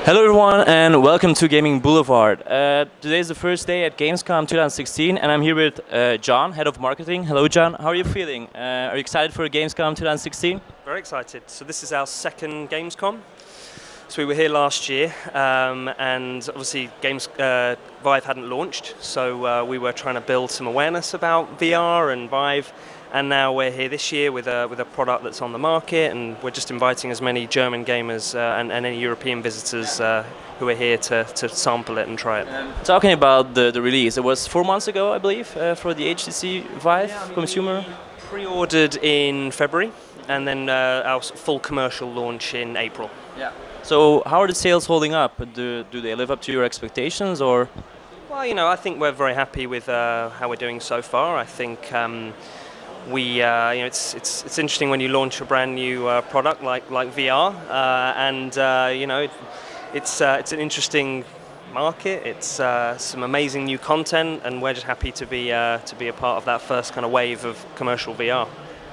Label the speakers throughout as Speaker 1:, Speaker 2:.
Speaker 1: Hello everyone and welcome to Gaming Boulevard. Today is the first day at Gamescom 2016 and I'm here with John, Head of Marketing. Hello John, how are you feeling? Are you excited for Gamescom 2016?
Speaker 2: Very excited. So this is our second Gamescom. So we were here last year and obviously Vive hadn't launched, so we were trying to build some awareness about VR and Vive. And now we're here this year with a product that's on the market, and we're just inviting as many German gamers and any European visitors who are here to sample it and try it.
Speaker 1: Talking about the release, it was 4 months ago, I believe, for the HTC Vive consumer.
Speaker 2: Pre-ordered in February, and then our full commercial launch in April.
Speaker 1: Yeah. So how are the sales holding up? Do they live up to your expectations, or?
Speaker 2: Well, I think we're very happy with how we're doing so far. I think. It's interesting when you launch a brand new product like VR, it's an interesting market. It's some amazing new content, and we're just happy to be a part of that first kind of wave of commercial VR.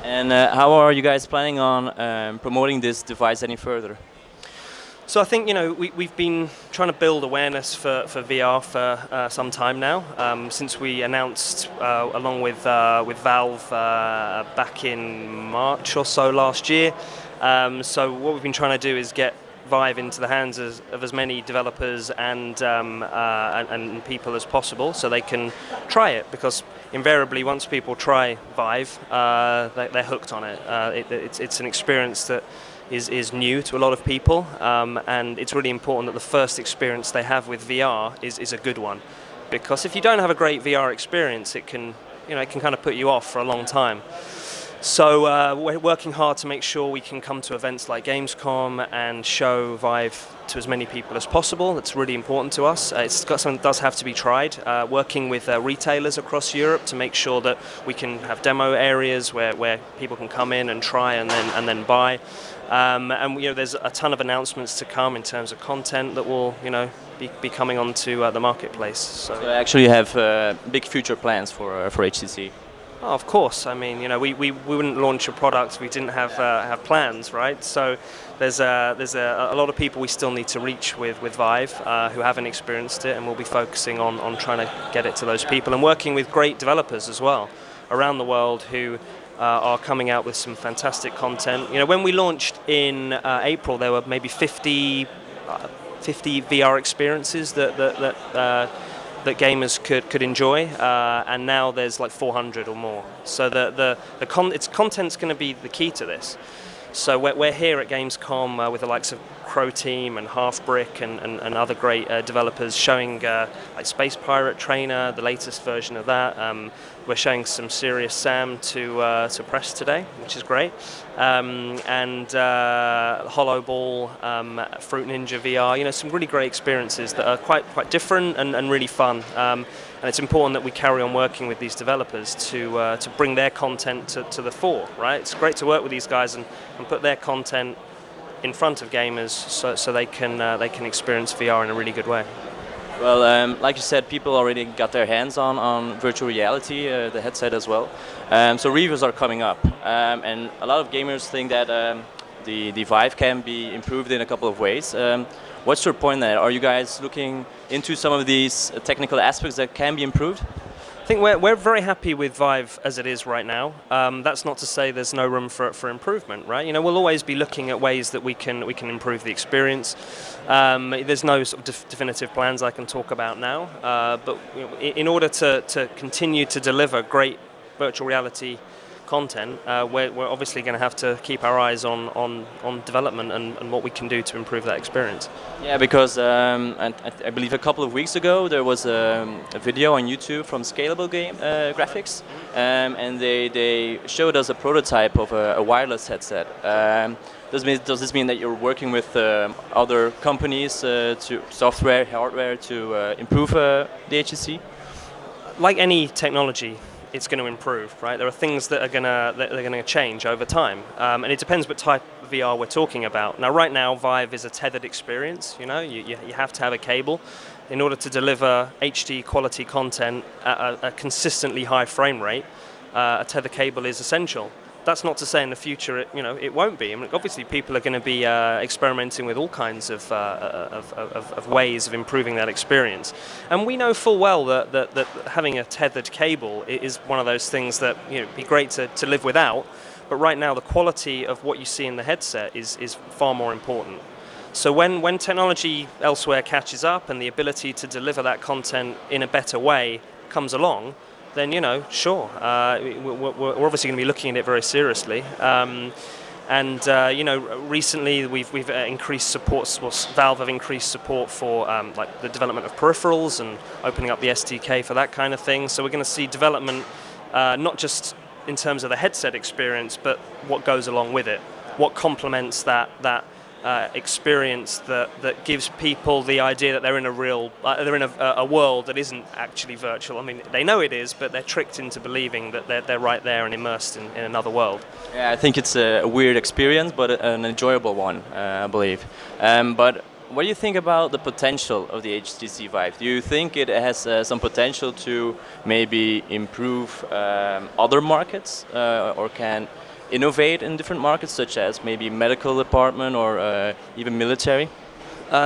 Speaker 1: And how are you guys planning on promoting this device any further?
Speaker 2: So I think we've been trying to build awareness for VR for some time now, since we announced along with Valve back in March or so last year. So what we've been trying to do is get Vive into the hands of as many developers and people as possible, so they can try it. Because invariably, once people try Vive, they're hooked on it. It's an experience that is new to a lot of people, and it's really important that the first experience they have with VR is a good one, because if you don't have a great VR experience, it can kind of put you off for a long time. So we're working hard to make sure we can come to events like Gamescom and show Vive to as many people as possible. That's really important to us. It's got something that does have to be tried. Working with retailers across Europe to make sure that we can have demo areas where people can come in and try and then buy. And there's a ton of announcements to come in terms of content that will be coming onto the marketplace. So
Speaker 1: I actually have big future plans for HTC.
Speaker 2: Oh, of course. I mean, we wouldn't launch a product if we didn't have plans, right? So there's a lot of people we still need to reach with Vive who haven't experienced it, and we'll be focusing on trying to get it to those people, and working with great developers as well around the world who are coming out with some fantastic content. When we launched in April, there were maybe 50 VR experiences that gamers could enjoy, and now there's like 400 or more. So content's going to be the key to this. So we're here at Gamescom with the likes of Crow Team and Half Brick and other great developers showing like Space Pirate Trainer, the latest version of that. We're showing some Serious Sam to press today, which is great, and Hollow Ball, Fruit Ninja VR. Some really great experiences that are quite different and really fun. And it's important that we carry on working with these developers to bring their content to the fore. Right? It's great to work with these guys and put their content in front of gamers so they can experience VR in a really good way.
Speaker 1: Well, like you said, people already got their hands on virtual reality, the headset as well. So reviews are coming up, and a lot of gamers think that the Vive can be improved in a couple of ways. What's your point there? Are you guys looking into some of these technical aspects that can be improved?
Speaker 2: I think we're very happy with Vive as it is right now. That's not to say there's no room for improvement, right? We'll always be looking at ways that we can improve the experience. There's no sort of definitive plans I can talk about now, but in order to continue to deliver great virtual reality content, we're obviously going to have to keep our eyes on development and what we can do to improve that experience.
Speaker 1: Yeah, because I believe a couple of weeks ago there was a video on YouTube from Scalable Game Graphics, and they showed us a prototype of a wireless headset. Does this mean that you're working with other companies, to software, hardware, to improve the HTC?
Speaker 2: Like any technology, it's going to improve, right? There are things that are going to change over time, and it depends what type of VR we're talking about. Now, right now, Vive is a tethered experience. You have to have a cable in order to deliver HD quality content at a consistently high frame rate. A tether cable is essential. that's not to say in the future it won't be. I mean, obviously people are going to be experimenting with all kinds of ways of improving that experience, and we know full well that having a tethered cable is one of those things that it'd be great to live without. But right now, the quality of what you see in the headset is far more important. So when technology elsewhere catches up and the ability to deliver that content in a better way comes along, then sure, we're obviously going to be looking at it very seriously. Recently we've increased support. Well, Valve have increased support for like the development of peripherals and opening up the SDK for that kind of thing. So we're going to see development not just in terms of the headset experience, but what goes along with it, what complements that experience that gives people the idea that they're in a world that isn't actually virtual. I mean, they know it is, but they're tricked into believing that they're right there and immersed in another world.
Speaker 1: Yeah, I think it's a weird experience, but an enjoyable one, I believe. But what do you think about the potential of the HTC Vive? Do you think it has some potential to maybe improve other markets, or can innovate in different markets, such as maybe medical department or even military?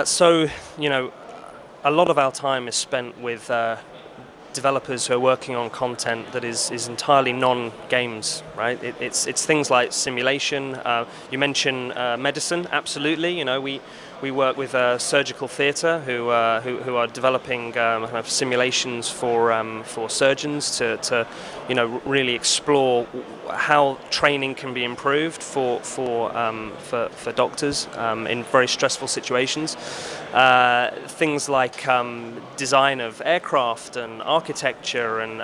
Speaker 2: So a lot of our time is spent with developers who are working on content that is entirely non-games, right? It's things like simulation. You mentioned medicine, absolutely. We work with surgical theatre who are developing kind of simulations for surgeons to really explore how training can be improved for doctors in very stressful situations. Things like design of aircraft and architecture, and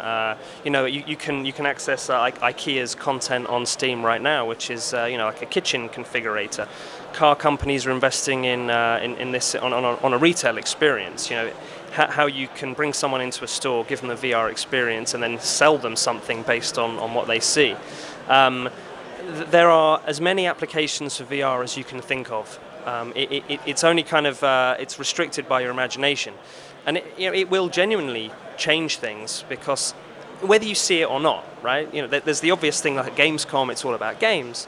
Speaker 2: you can access IKEA's content on Steam right now, which is like a kitchen configurator. Car companies are investing in this on a retail experience. How you can bring someone into a store, give them a VR experience, and then sell them something based on what they see. There are as many applications for VR as you can think of. It's only kind of it's restricted by your imagination, and it will genuinely change things, because whether you see it or not, right? There's the obvious thing, like at Gamescom, it's all about games.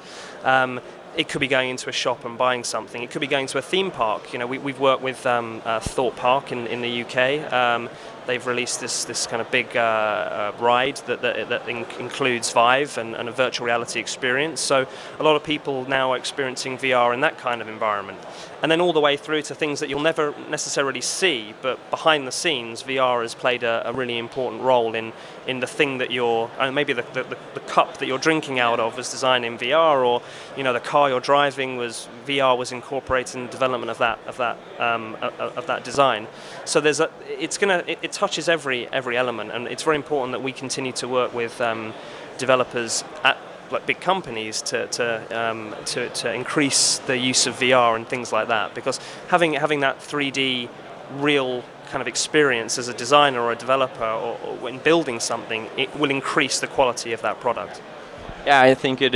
Speaker 2: It could be going into a shop and buying something. It could be going to a theme park. We've worked with Thorpe Park in the UK. They've released this kind of big ride that includes Vive and a virtual reality experience. So a lot of people now are experiencing VR in that kind of environment. And then all the way through to things that you'll never necessarily see, but behind the scenes, VR has played a really important role in the thing that maybe the cup that you're drinking out of was designed in VR, or the car you're driving VR was incorporated in the development of that design. So it touches every element, and it's very important that we continue to work with developers at like big companies to increase the use of VR and things like that, because having that 3D real kind of experience as a designer or a developer or when building something, it will increase the quality of that product.
Speaker 1: Yeah, I think it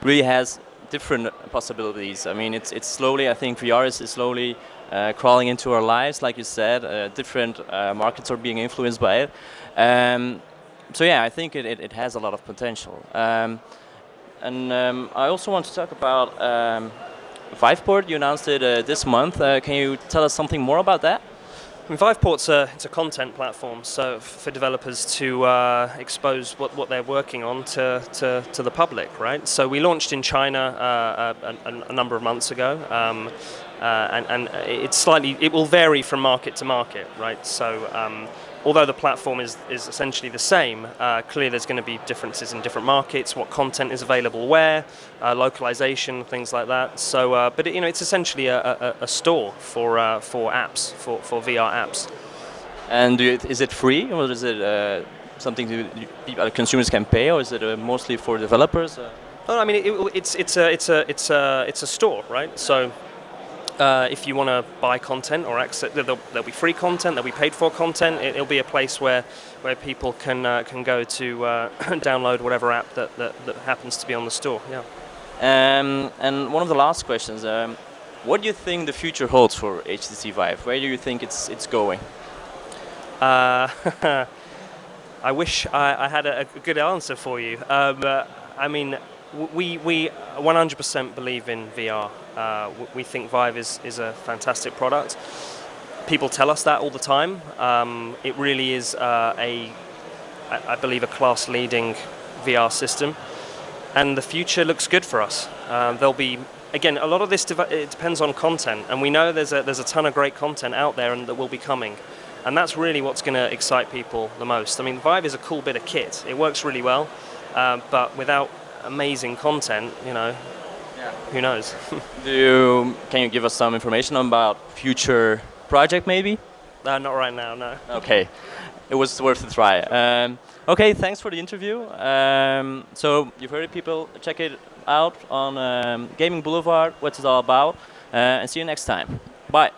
Speaker 1: really has different possibilities. I mean, it's slowly, I think VR is slowly crawling into our lives, like you said. Different markets are being influenced by it. So yeah, I think it has a lot of potential. I also want to talk about Viveport. You announced it this month. Can you tell us something more about that?
Speaker 2: Viveport's it's a content platform, so for developers to expose what they're working on to the public, right? So we launched in China a number of months ago, and it will vary from market to market, right? So although the platform is essentially the same, clearly there's going to be differences in different markets, what content is available where, localization, things like that. So, but it's essentially a store for apps, for VR apps.
Speaker 1: And is it free, or is it something consumers can pay, or is it mostly for developers?
Speaker 2: Oh, I mean, it's a store, right? So. If you want to buy content or access, there'll be free content, there'll be paid for content. It'll be a place where people can go to download whatever app that happens to be on the store. Yeah.
Speaker 1: And one of the last questions: what do you think the future holds for HTC Vive? Where do you think it's going?
Speaker 2: I wish I had a good answer for you. I mean, We 100% believe in VR. We think Vive is a fantastic product. People tell us that all the time. It really is I believe, a class-leading VR system, and the future looks good for us. There'll be, again, a lot of this it depends on content, and we know there's a ton of great content out there and that will be coming, and that's really what's going to excite people the most. I mean, Vive is a cool bit of kit. It works really well, but without amazing content, you know, who knows?
Speaker 1: Can you give us some information about future project maybe?
Speaker 2: Not right now, no.
Speaker 1: Okay, it was worth a try. Okay, thanks for the interview. So you've heard it, people. Check it out on Gaming Boulevard, what it's all about, and see you next time. Bye.